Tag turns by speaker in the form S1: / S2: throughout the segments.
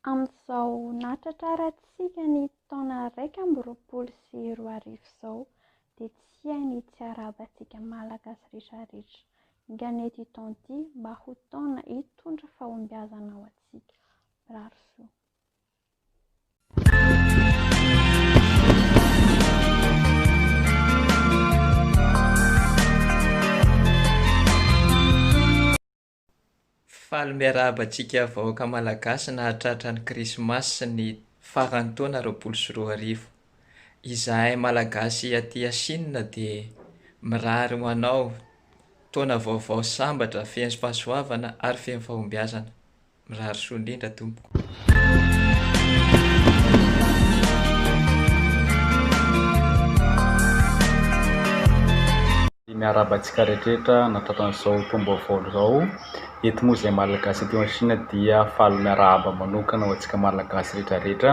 S1: Amin'izao nahatratrarantsika ny taona 2024 izao dia tsy hay ny tsy arabantsika malagasy rehetrarehetra. Ganety taona ity mba ho taona hitondra fahombiazana ho antsika. Mirary soa.
S2: Faly miarabantsika vahoaka malagasy nahatratra ny krismasy ny faran'ny taona 2024. Izahay malagasy aty Sinina dia mirary ho anao taona vaovao sambatra, feno fahasoavana ary feno fahombiazana. Mirary soa indrindra tompoko.
S3: Miarabantsika rehetrarehetra nahatratran'izao taom-baovao izao. Eto moa izay malagasy aty Sinina dia faly miarahaba manokana ho antsika malagasy rehetrarehetra.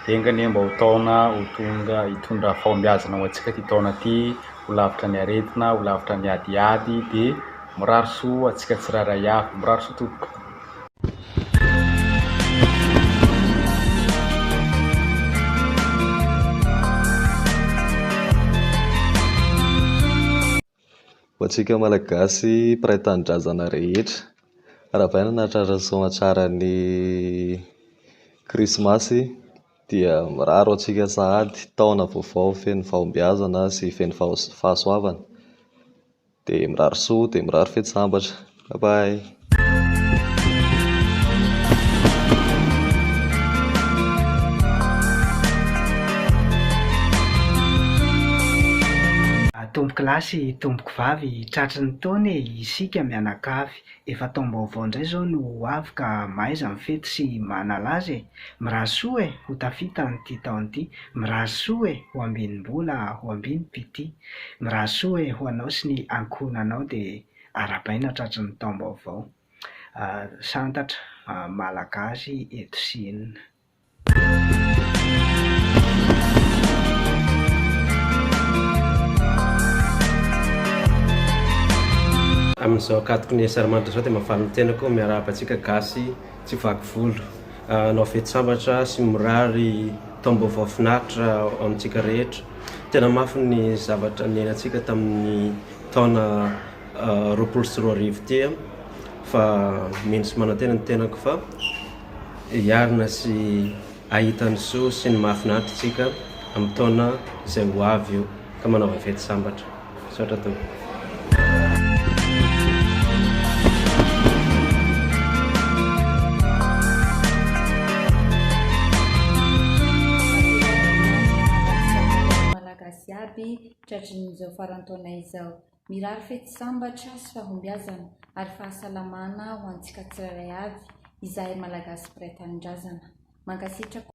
S3: Engany mba ho taona ho tonga hitondra fahombiazana ho antsika ity taona ity, ho lavitra ny aretina, ho lavitra ny adiady dia mirary soa antsika tsirairay avy. Mirary soa tompoko.
S4: Ho antsika malagasy mpiray tanindrazana rehetra, raha vaina nahatratra saona tsara ny krismasy dia mirary ho antsika sahady taona vaovao feno fahombiazana sy feno fahasoavana. Dia mirary soa, dia mirary fety sambatra. Bye bye.
S5: Tomboko lasy, tomboko vavy, tratry ny taona isika mianakavy. Efa taom-baovao indray izao no avy ka maiza mifety sy manalaza e. Mirary soa e, ho tafita n'ity taona ity. Mirary soa e, ho ambinimbola, ho ambiny pity. Mirary soa e, ho anao sy ny ankohonanao dia arabaina tratry ny taom-baovao. Santatra malagasy eto Sinina.
S6: Amin'izao akatoko ny saramandry izao dia mahafaly ny tenako miarabantsika gasy tsy vaky volo. Anao fety sambatra sy mirary taom-baovao finaritra amintsika rehetra. Tena mafy ny zavatra niainantsika tamin'ny taona 2024 ty, fa mino sy manantena ny tenako fa hiarina sy ahita ny soa sy ny mahafinaritra tsika amin'ny taona izay ho avy io, ka manao fety sambatra. Saotra tompoko.
S7: Tratry n'izao farantaona izao, mirary fety sambatra sy fahombiazana ary fahasalamana ho antsika tsirairay avy, izahay malagasy mpiray tanindrazana. Mankasitraka.